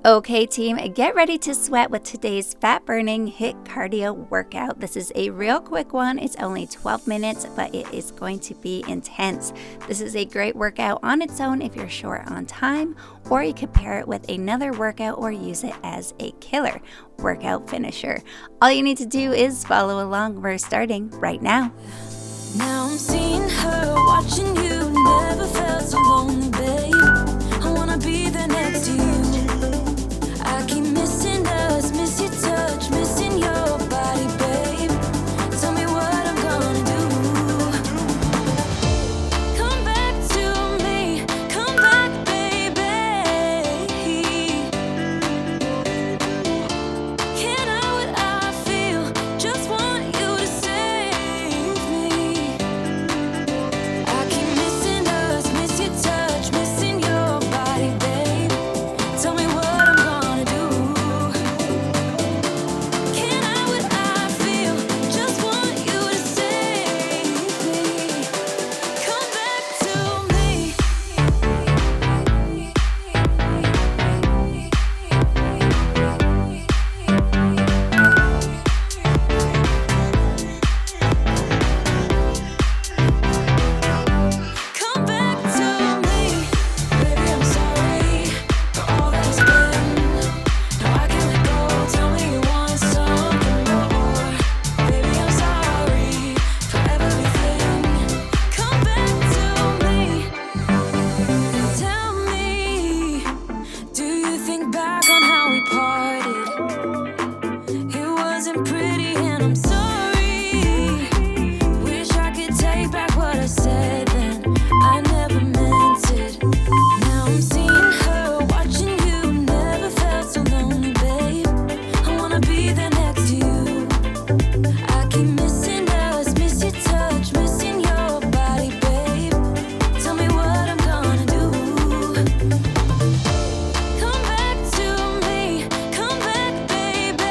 Okay, team, get ready to sweat with today's fat-burning HIIT cardio workout. This is a real quick one. It's only 12 minutes, but it is going to be intense. This is a great workout on its own if you're short on time, or you could pair it with another workout or use it as a killer workout finisher. All you need to do is follow along. We're starting right now. Now I'm seeing her, watching you. Never felt so lonely, babe. I wanna be there next to you. I keep missing us, miss your touch, missing your body, babe. Tell me what I'm gonna do. Come back to me, come back, baby. Can't hide what I feel, just want you to save me. I keep missing us, miss your touch, missing your body, babe. Tell me what I'm gonna do. Can't hide what I feel, just want you to save me. Come back to me. Come back to me. Baby, I'm sorry for all that has been. Now I can't let go. Tell me you want something more. Baby, I'm sorry for everything. Come back to me. Tell me, do you think back on how we parted? It wasn't pretty and I'm sorry. Wish I could take back what I said then. I never meant it. Now I'm seeing her, watching you. Never felt so lonely, babe. I wanna be there next to you. I keep missing us, miss your touch, missing your body, babe. Tell me what I'm gonna do. Come back to me, come back, baby.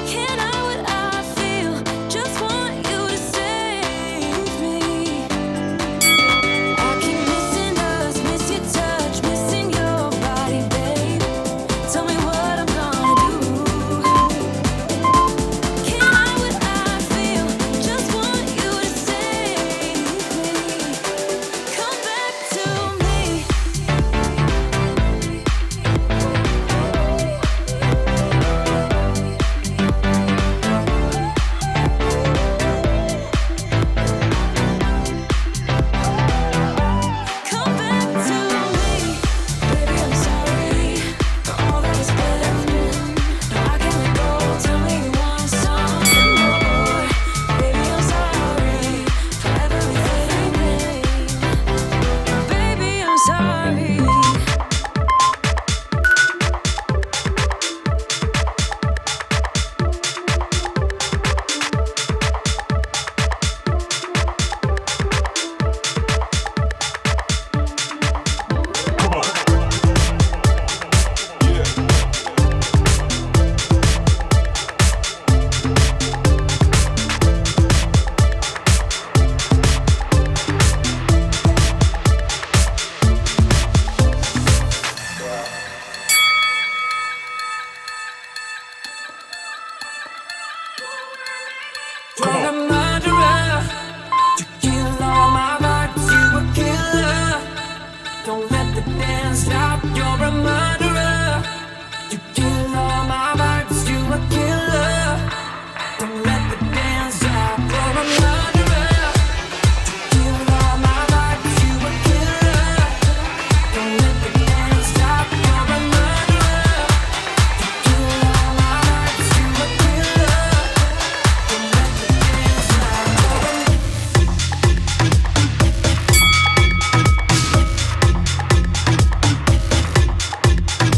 Can't hide what I feel, just want you to save me. I keep missing us, miss your touch, missing your body, babe. Tell me what I'm gonna do. Can't hide what I feel, just want you to save me. Come back to me. Come back to me. Baby, I'm sorry for all that has been. Now I can't let go. Tell me you want something more. Baby, I'm sorry for everything. Baby, I'm sorry. You're a murderer. You kill all my vibes. You a killer. Don't let the dance stop. You're a murderer. You kill all my vibes. You a killer. Don't let the dance stop. You're a murderer. You kill all my vibes. You a killer. Don't let the dance stop. You're a murderer. You kill all my vibes. You a killer. Don't let the dance stop. You're a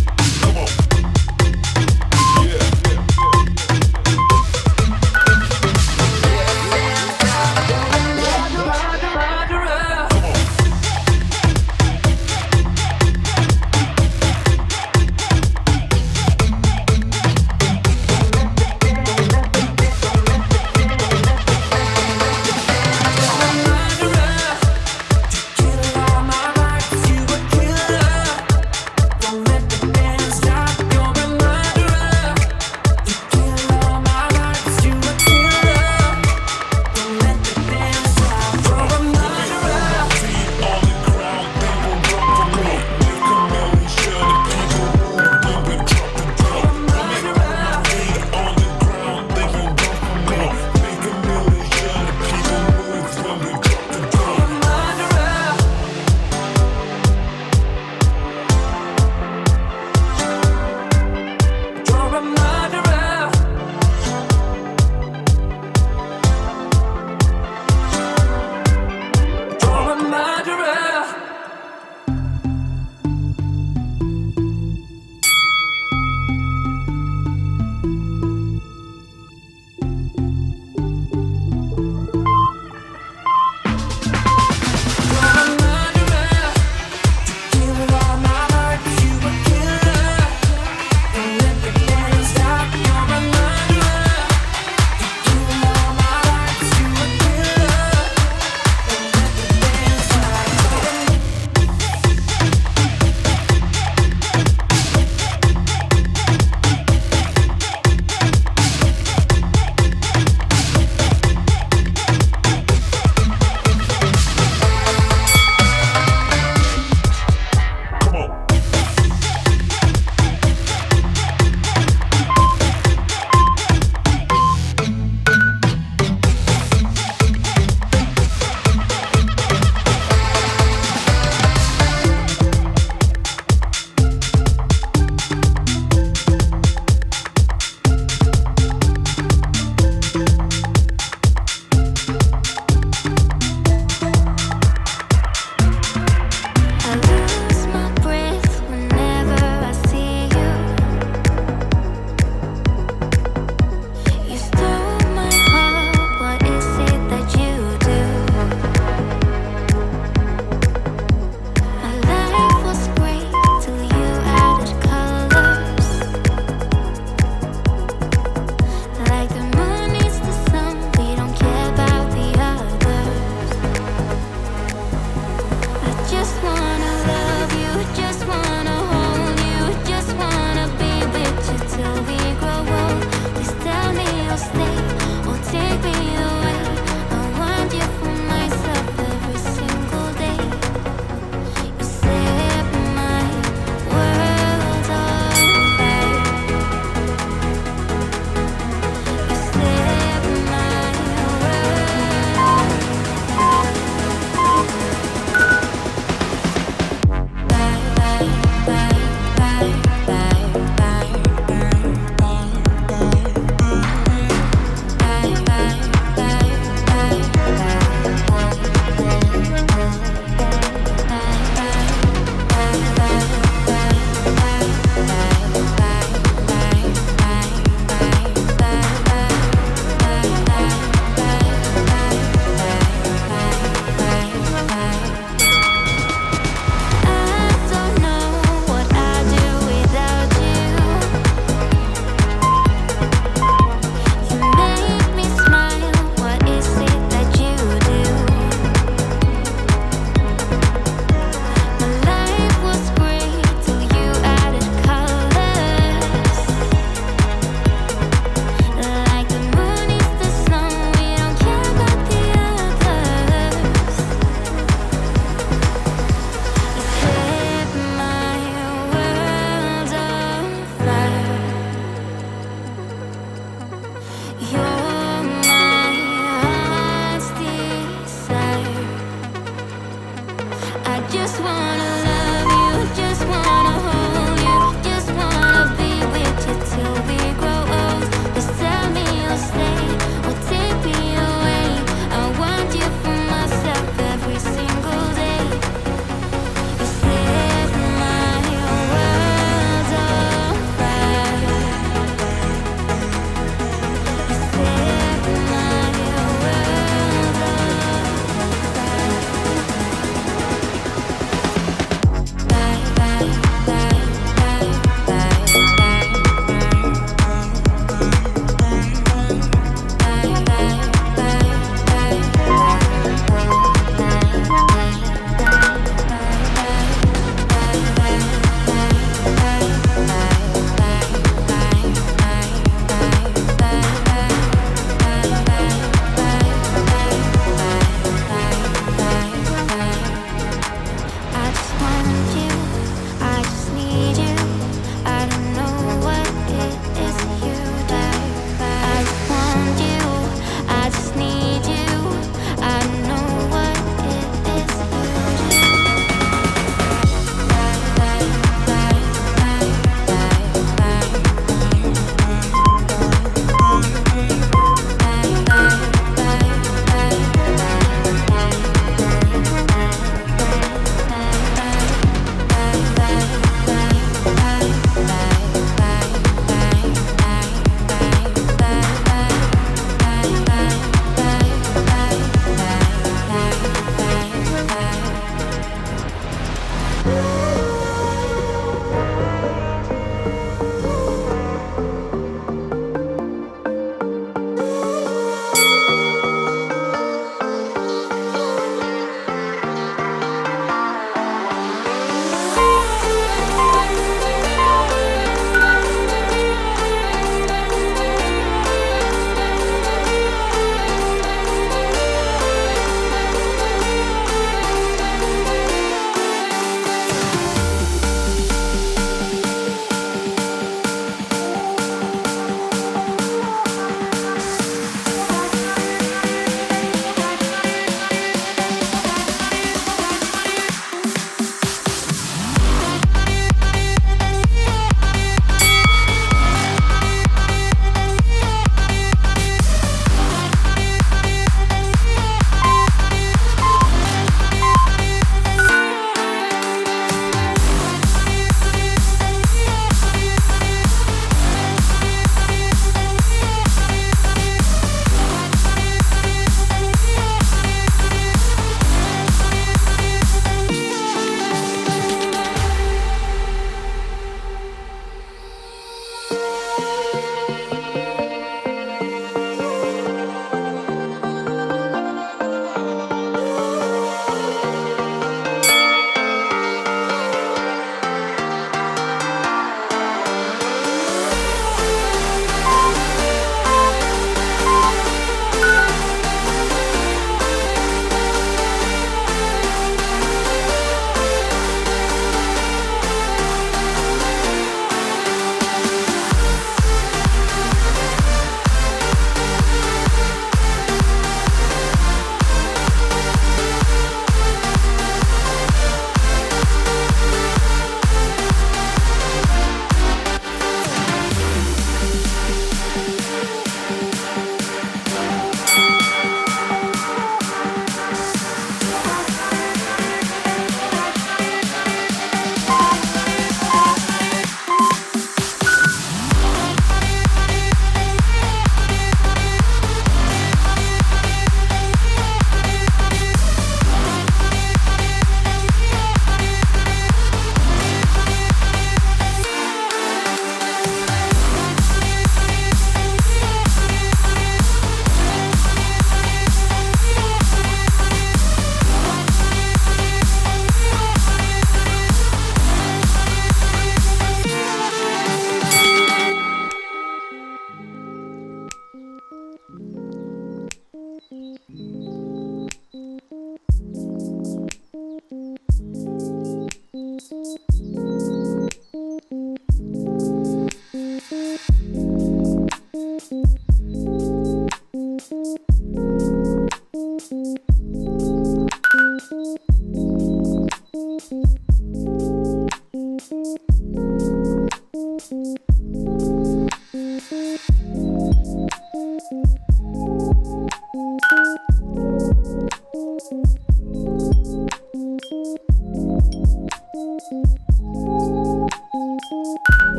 I just wanna love you, just wanna hold you, just wanna be with you till we grow old. Just tell me you'll stay or take me away. I want you for myself every single day. You set my world on fire. You set my world on fire.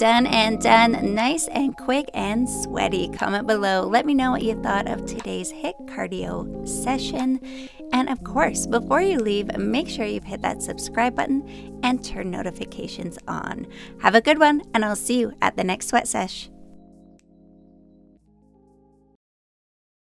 done and done. Nice and quick and sweaty. Comment below. Let me know what you thought of today's HIIT cardio session. And of course, before you leave, make sure you've hit that subscribe button and turn notifications on. Have a good one, and I'll see you at the next sweat sesh.